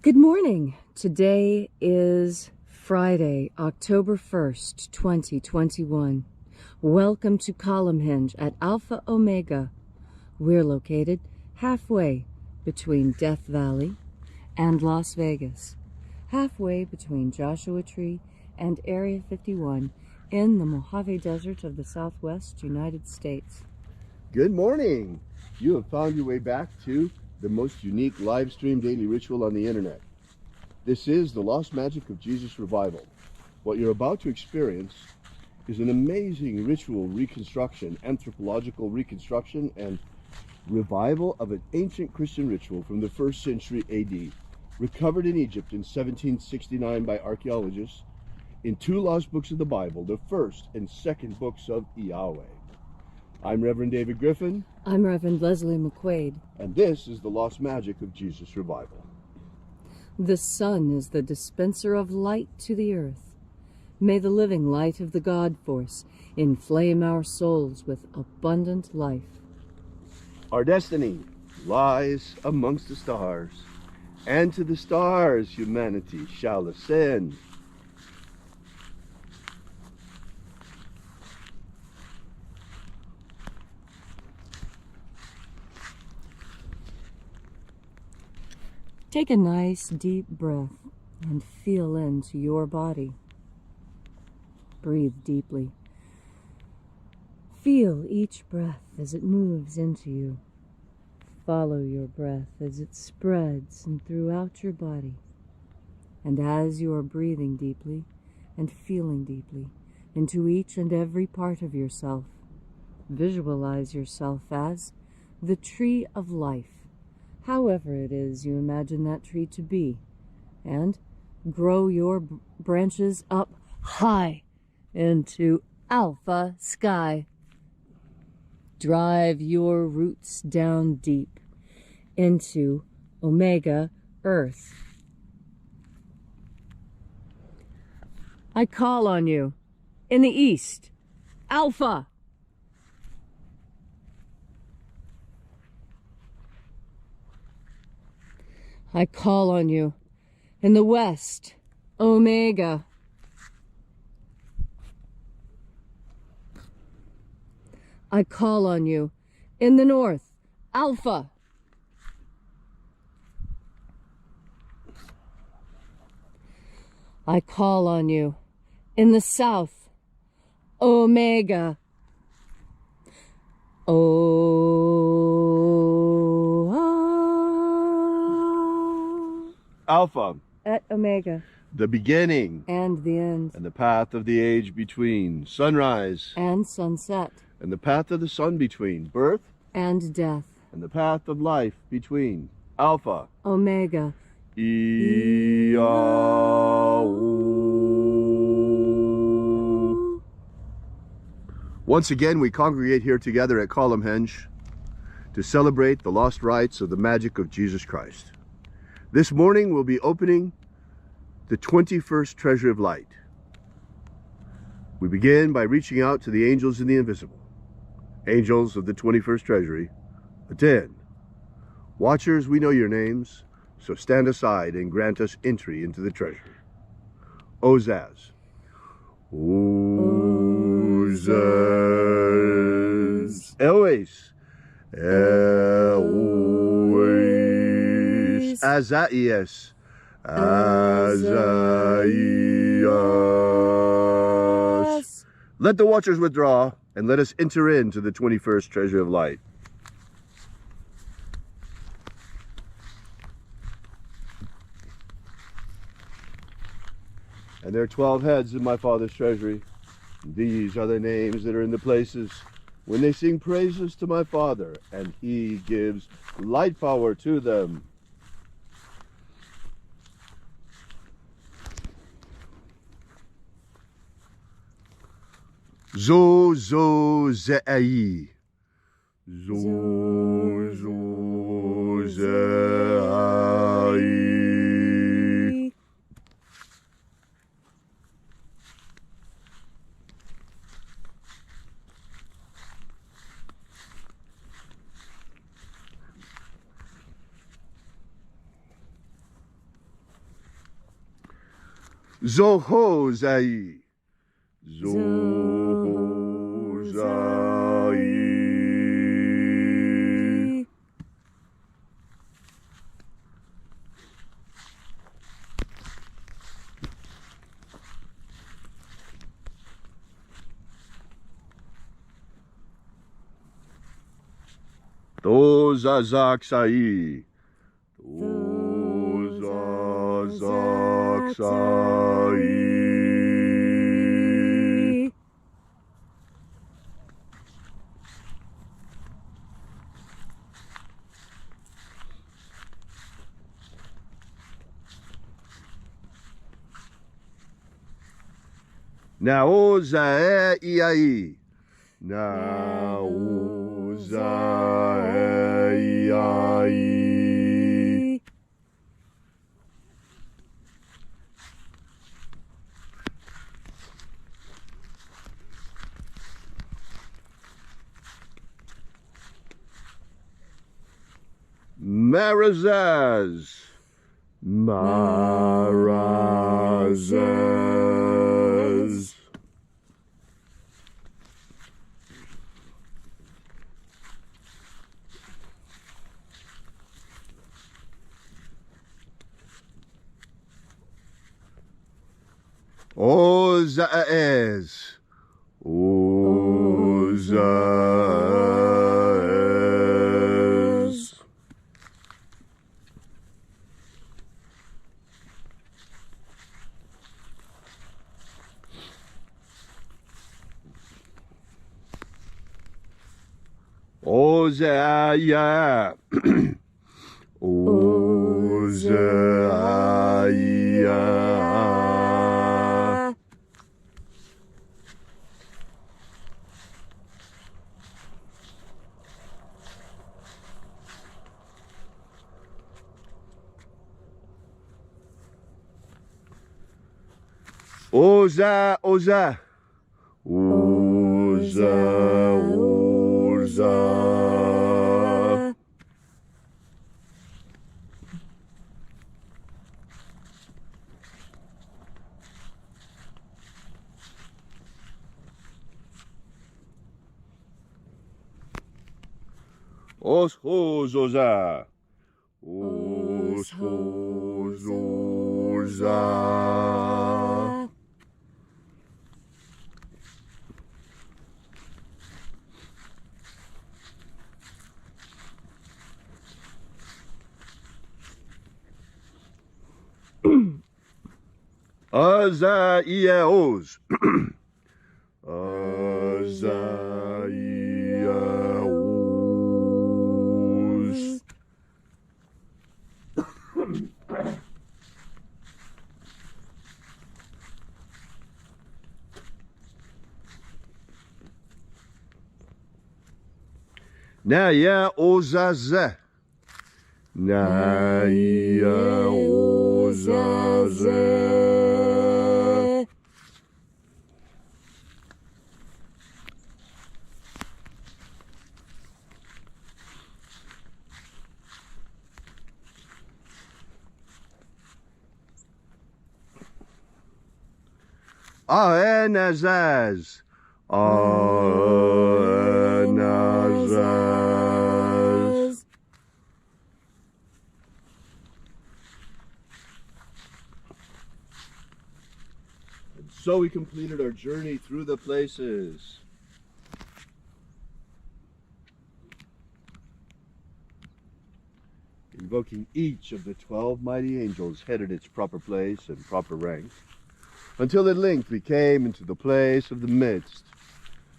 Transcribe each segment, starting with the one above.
Good morning. Today is Friday, October 1st, 2021. Welcome to Column Hinge at Alpha Omega. We're located halfway between Death Valley and Las Vegas, halfway between Joshua Tree and Area 51 in the Mojave Desert of the Southwest United States. Good morning. You have found your way back to the most unique live stream daily ritual on the internet. This is the Lost Magic of Jesus Revival. What you're about to experience is an amazing ritual reconstruction, anthropological reconstruction and revival of an ancient Christian ritual from the 1st century AD, recovered in Egypt in 1769 by archaeologists in two lost books of the Bible, the first and second books of IAOE. I'm Reverend David Griffin. I'm Reverend Leslie McQuade. And this is the Lost Magic of Jesus Revival. The sun is the dispenser of light to the earth. May the living light of the God force inflame our souls with abundant life. Our destiny lies amongst the stars, and to the stars humanity shall ascend. Take a nice deep breath and feel into your body. Breathe deeply. Feel each breath as it moves into you. Follow your breath as it spreads and throughout your body. And as you are breathing deeply and feeling deeply into each and every part of yourself, visualize yourself as the tree of life, however it is you imagine that tree to be, and grow your branches up high into alpha sky. Drive your roots down deep into omega earth. I call on you in the east, alpha. I call on you in the west, omega. I call on you in the north, alpha. I call on you in the south, omega. Alpha, at omega, the beginning and the end, and the path of the age between, sunrise and sunset, and the path of the sun between, birth and death, and the path of life between, alpha, omega, IAOE. Once again, we congregate here together at Column Hinge to celebrate the lost rites of the magic of Jesus Christ. This morning we'll be opening the 21st Treasure of Light. We begin by reaching out to the angels in the invisible. Angels of the 21st Treasury, attend. Watchers, we know your names, so stand aside and grant us entry into the treasury. Ozaz. Ozaz. Elois. Elois. Azaias. Azaias. Let the watchers withdraw, and let us enter into the 21st Treasure of Light. And there are 12 heads in my Father's treasury. These are the names that are in the places when they sing praises to my Father, and he gives light power to them. Zo zo ze'ai. Zo zo ze'ai. Zohozai. Zohozai. Tozazaksai. Tozazaksai. IAOE I. I. Marazaz. Marazaz. Ozaez. Ozaez. Ozaya. Ozaya. Oza, Oza. Oza, Oza. Oshozoza. Oshozoza. IAOs. IAOs. Naya Ozaze. Naya Ozaze. Aenazaz. Aenazaz. And so we completed our journey through the places. Invoking each of the 12 mighty angels headed its proper place and proper rank, until at length we came into the place of the midst,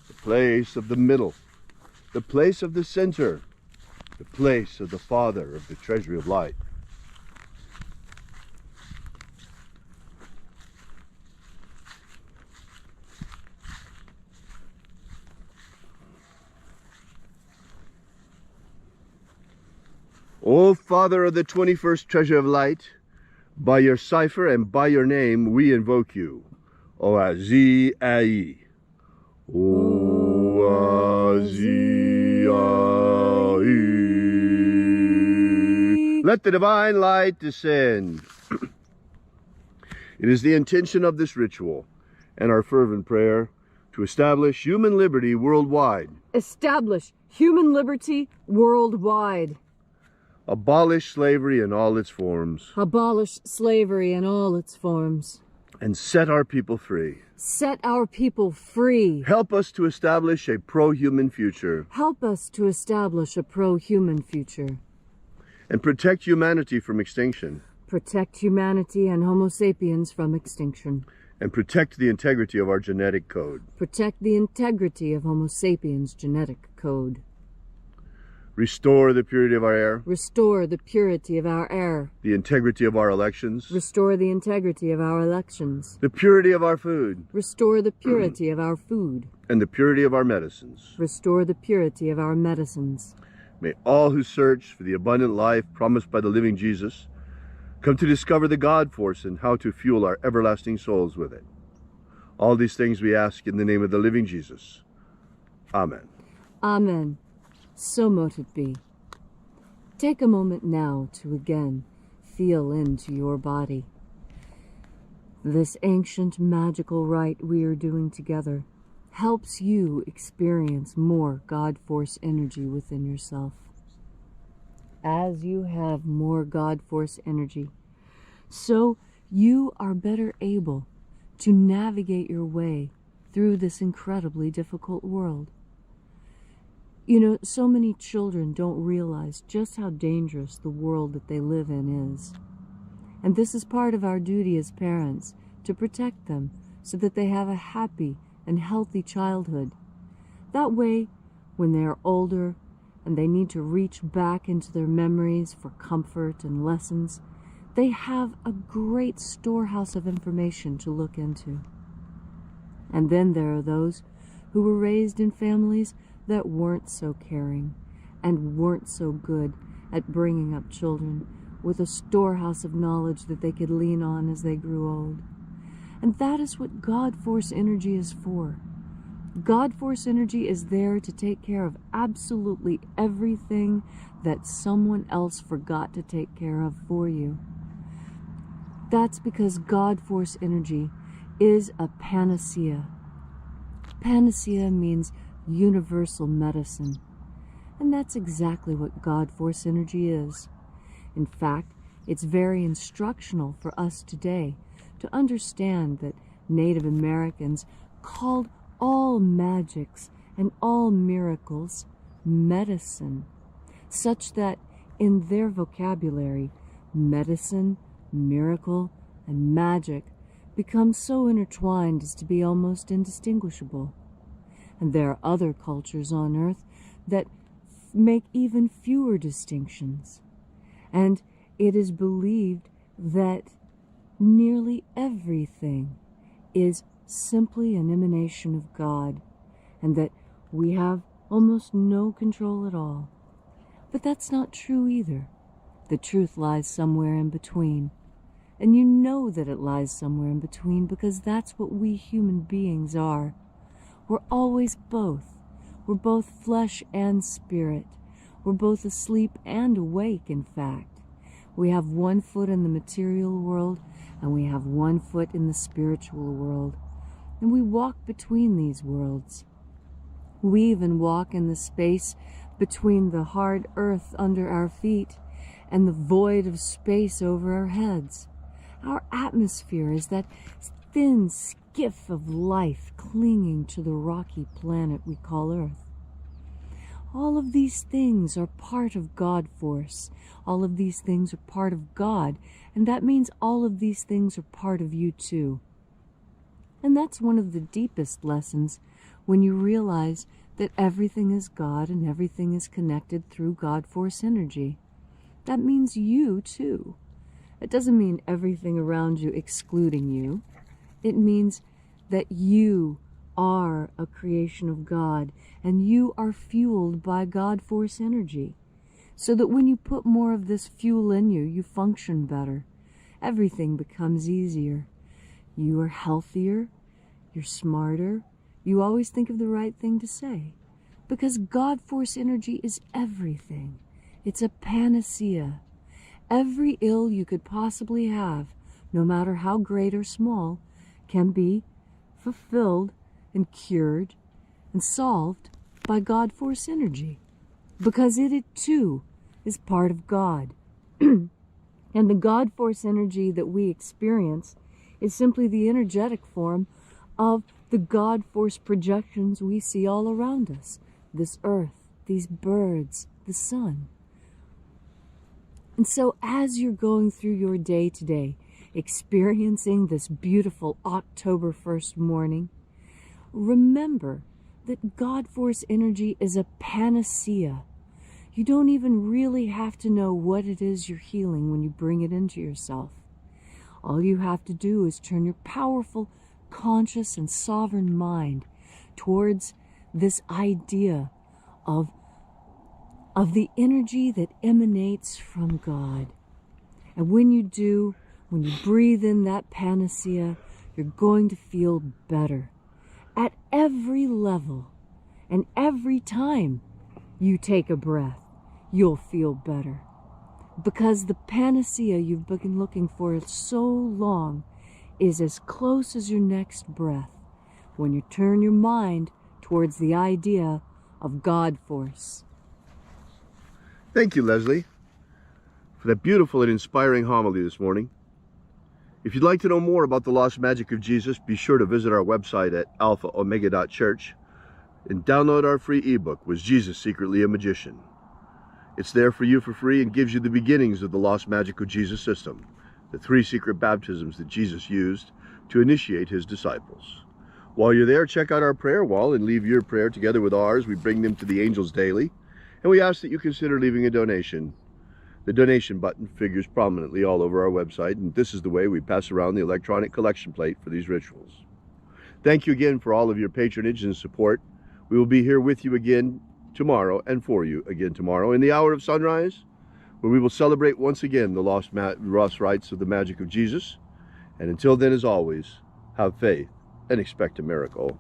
the place of the middle, the place of the center, the place of the Father of the treasury of light. O Father of the 21st treasure of light, by your cipher and by your name we invoke you. Oazi Ai. Oazi Ai. Let the divine light descend. It is the intention of this ritual and our fervent prayer to establish human liberty worldwide. Establish human liberty worldwide. Abolish slavery in all its forms. Abolish slavery in all its forms. And set our people free. Set our people free. Help us to establish a pro-human future. Help us to establish a pro-human future. And protect humanity from extinction. Protect humanity and Homo sapiens from extinction. And protect the integrity of our genetic code. Protect the integrity of Homo sapiens' genetic code. Restore the purity of our air. Restore the purity of our air. The integrity of our elections. Restore the integrity of our elections. The purity of our food. Restore the purity of our food. And the purity of our medicines. Restore the purity of our medicines. May all who search for the abundant life promised by the living Jesus come to discover the God force and how to fuel our everlasting souls with it. All these things we ask in the name of the living Jesus. Amen. Amen. So mote it be. Take a moment now to again feel into your body. This ancient magical rite we are doing together helps you experience more God Force energy within yourself. As you have more God Force energy, so you are better able to navigate your way through this incredibly difficult world. You know, so many children don't realize just how dangerous the world that they live in is. And this is part of our duty as parents, to protect them so that they have a happy and healthy childhood. That way, when they are older and they need to reach back into their memories for comfort and lessons, they have a great storehouse of information to look into. And then there are those who were raised in families that weren't so caring and weren't so good at bringing up children with a storehouse of knowledge that they could lean on as they grew old. And that is what God Force energy is for. God Force energy is there to take care of absolutely everything that someone else forgot to take care of for you. That's because God Force energy is a panacea. Panacea means universal medicine. And that's exactly what God Force energy is. In fact, it's very instructional for us today to understand that Native Americans called all magics and all miracles medicine, such that in their vocabulary, medicine, miracle, and magic become so intertwined as to be almost indistinguishable. And there are other cultures on Earth that make even fewer distinctions. And it is believed that nearly everything is simply an emanation of God, and that we have almost no control at all. But that's not true either. The truth lies somewhere in between. And you know that it lies somewhere in between because that's what we human beings are. We're always both. We're both flesh and spirit. We're both asleep and awake, in fact. We have one foot in the material world, and we have one foot in the spiritual world. And we walk between these worlds. We even walk in the space between the hard earth under our feet and the void of space over our heads. Our atmosphere is that thin skiff of life clinging to the rocky planet we call Earth. All of these things are part of God Force. All of these things are part of God, and that means all of these things are part of you too. And that's one of the deepest lessons when you realize that everything is God and everything is connected through God Force energy. That means you too. It doesn't mean everything around you excluding you. It means that you are a creation of God and you are fueled by God Force energy. So that when you put more of this fuel in you, you function better. Everything becomes easier. You are healthier. You're smarter. You always think of the right thing to say. Because God Force energy is everything. It's a panacea. Every ill you could possibly have, no matter how great or small, can be fulfilled and cured and solved by God Force energy, because it too is part of God. And the God Force energy that we experience is simply the energetic form of the God Force projections we see all around us. This earth, these birds, the sun. And so as you're going through your day today, experiencing this beautiful October 1st morning, remember that God Force energy is a panacea. You don't even really have to know what it is you're healing when you bring it into yourself. All you have to do is turn your powerful, conscious, and sovereign mind towards this idea of the energy that emanates from God. And when you do, when you breathe in that panacea, you're going to feel better at every level. And every time you take a breath, you'll feel better. Because the panacea you've been looking for so long is as close as your next breath when you turn your mind towards the idea of God Force. Thank you, Leslie, for that beautiful and inspiring homily this morning. If you'd like to know more about the lost magic of Jesus, be sure to visit our website at alphaomega.church and download our free ebook, Was Jesus Secretly a Magician? It's there for you for free and gives you the beginnings of the lost magic of Jesus system, the 3 secret baptisms that Jesus used to initiate his disciples. While you're there, check out our prayer wall and leave your prayer together with ours. We bring them to the angels daily, and we ask that you consider leaving a donation. The donation button figures prominently all over our website, and this is the way we pass around the electronic collection plate for these rituals. Thank you again for all of your patronage and support. We will be here with you again tomorrow and for you again tomorrow in the hour of sunrise, where we will celebrate once again the lost rites of the magic of Jesus. And until then, as always, have faith and expect a miracle.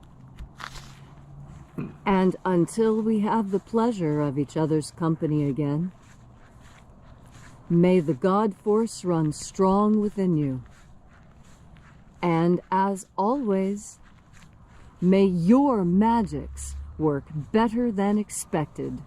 And until we have the pleasure of each other's company again, may the God Force run strong within you. And as always, may your magics work better than expected.